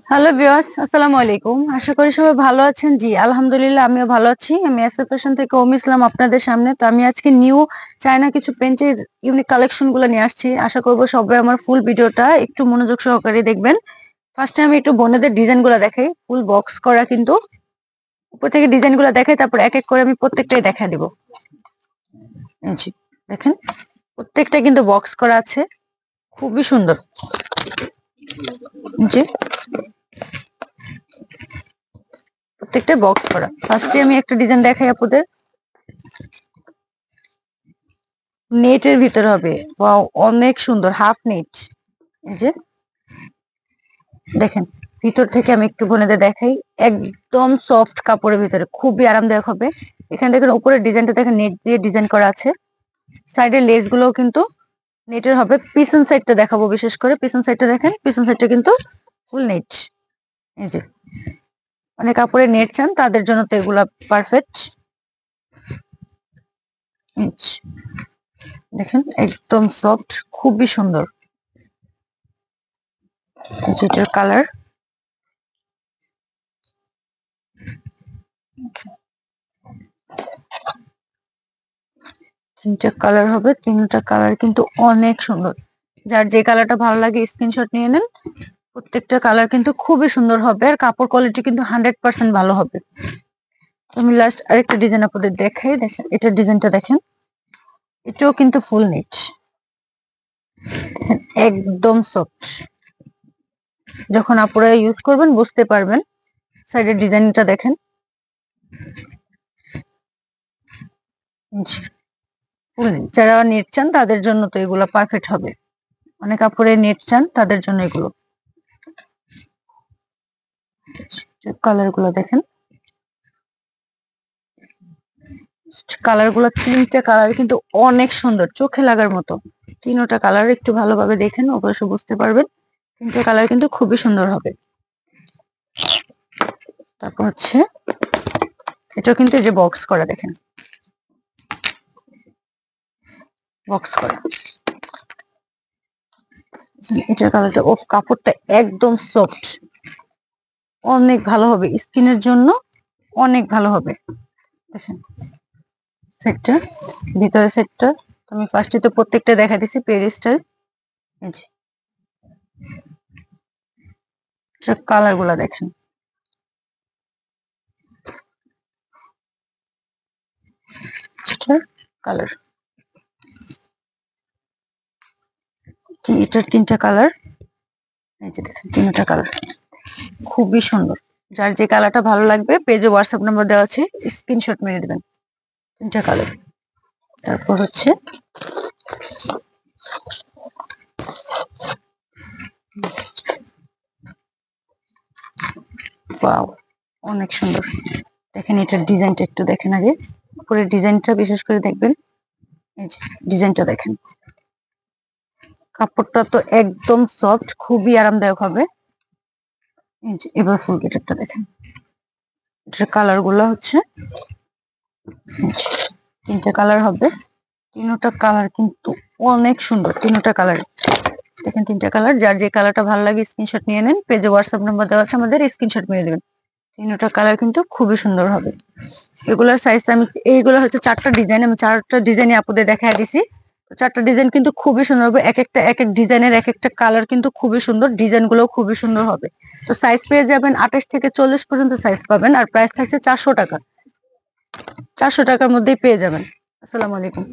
Hello viewers, আসসালামু আলাইকুম। আশা করি সবাই ভালো আছেন। জি আলহামদুলিল্লাহ, আমিও ভালো আছি। আমি এসএ ফ্যাশন থেকে ইসলাম আপনাদের সামনে। তো আমি আজকে নিউ চায়না কিছু প্রিন্টের ইউনিক কালেকশন গুলো নিয়ে আসছি। আশা করবো সবাই আমার ফুল ভিডিওটা একটু মনোযোগ সহকারে দেখবেন। ফার্স্টে আমি একটু বোনেদের ডিজাইন গুলো দেখাই, ফুল বক্স করা, কিন্তু উপর থেকে ডিজাইন গুলো দেখাই, তারপর এক এক করে আমি প্রত্যেকটাই দেখা দিব। জি দেখেন, প্রত্যেকটা কিন্তু বক্স করা আছে, খুবই সুন্দর। জি প্রত্যেকটা বক্স করা। ফার্স্টে আমি একটা ডিজাইন দেখাই আপনাদের, নেটের ভিতর হবে। ওয়াও, অনেক সুন্দর, হাফ নেট। এই যে দেখেন, ভিতর থেকে আমি একটু বোনেদের দেখাই। একদম সফট কাপড়ের ভিতরে, খুবই আরামদায়ক হবে। এখানে দেখেন উপরের ডিজাইনটা দেখেন, নেট দিয়ে ডিজাইন করা আছে। সাইডের লেস গুলোও কিন্তু নেটের হবে। পিছন সাইডটা দেখাবো, বিশেষ করে পিছন সাইডটা দেখেন, পিছন সাইডটা কিন্তু ফুল নেট। এই যে অনেক কাপড়ের নেট চান তাদের জন্য তো এগুলা পারফেক্ট। দেখেন একদম সফট, খুবই সুন্দর। যেটার কালার, তিনটা কালার হবে, তিনটা কালার কিন্তু অনেক সুন্দর। যার যে কালারটা ভালো লাগে স্ক্রিনশট নিয়ে নেন। প্রত্যেকটা কালার কিন্তু খুবই সুন্দর হবে, আর কাপড় কোয়ালিটি কিন্তু 100% ভালো হবে। আমি লাস্ট আরেকটা ডিজাইন আপনাদের দেখাই। দেখেন এটার ডিজাইনটা দেখেন, এটাও কিন্তু ফুল নেট, একদম সফট। যখন আপনারা ইউজ করবেন বুঝতে পারবেন। সাইডের ডিজাইনটা দেখেন, ফুল নেট। যারা নেট চান তাদের জন্য তো এগুলো পারফেক্ট হবে। অনেক কাপড়ে নেট চান তাদের জন্য এগুলো। কালার গুলো দেখেন, কালার গুলো তিনটা কালার কিন্তু অনেক সুন্দর, চোখে লাগার মতো। তিনটা কালার একটু ভালোভাবে দেখেন, অবশ্য বুঝতে পারবেন। তিনটা কালার কিন্তু খুবই সুন্দর হবে। তারপর হচ্ছে এটা কিন্তু এই যে বক্স করা, দেখেন বক্স করা। এটা কালারটা, ও কাপড়টা একদম সফট, অনেক ভালো হবে স্কিনের জন্য, অনেক ভালো হবে। দেখেন সেটটা, ভিতরে সেটটা আমি ফার্স্টে তো প্রত্যেকটা দেখা দিচ্ছি পেরিস্টার। এই যে কালার গুলা দেখেন, কালার, এটার তিনটা কালার। এই যে দেখেন তিনটা কালার খুবই সুন্দর। যার যে কালারটা ভালো লাগবে পেজে হোয়াটসঅ্যাপ নাম্বার দেওয়া আছে, স্ক্রিনশট মেরে দিবেন। তিনটা কালার। তারপর হচ্ছে ওয়াও, অনেক সুন্দর। দেখেন এটার ডিজাইনটা একটু দেখেন আগে, উপরের ডিজাইনটা বিশেষ করে দেখবেন। এই যে ডিজাইনটা দেখেন, কাপড়টা তো একদম সফট, খুবই আরামদায়ক হবে। এই যে এবার ফুল গেটআপটা দেখেন, এটার কালার গুলো হচ্ছে তিনটা কালার হবে। তিনটা কালার কিন্তু অনেক সুন্দর, তিনটা কালার দেখেন, তিনটা কালার। যার যে কালারটা ভালো লাগে স্ক্রিনশট নিয়ে নেন, পেজে হোয়াটসঅ্যাপ নাম্বার দেওয়া আছে আমাদের, স্ক্রিনশট মেরে দেবেন। তিনটা কালার কিন্তু খুবই সুন্দর হবে। এগুলার সাইজ আমি, এইগুলো হচ্ছে চারটা ডিজাইন, আমি চারটা ডিজাইনে আপনাদের দেখাই দিছি। চারটা ডিজাইন কিন্তু খুবই সুন্দর হবে, এক একটা এক এক ডিজাইনের এক একটা কালার কিন্তু খুবই সুন্দর, ডিজাইন গুলো খুবই সুন্দর হবে। তো সাইজ পেয়ে যাবেন 28 থেকে 40 পর্যন্ত সাইজ পাবেন, আর প্রাইস থাকছে 400 টাকা। 400 টাকার মধ্যেই পেয়ে যাবেন। আসসালামু আলাইকুম।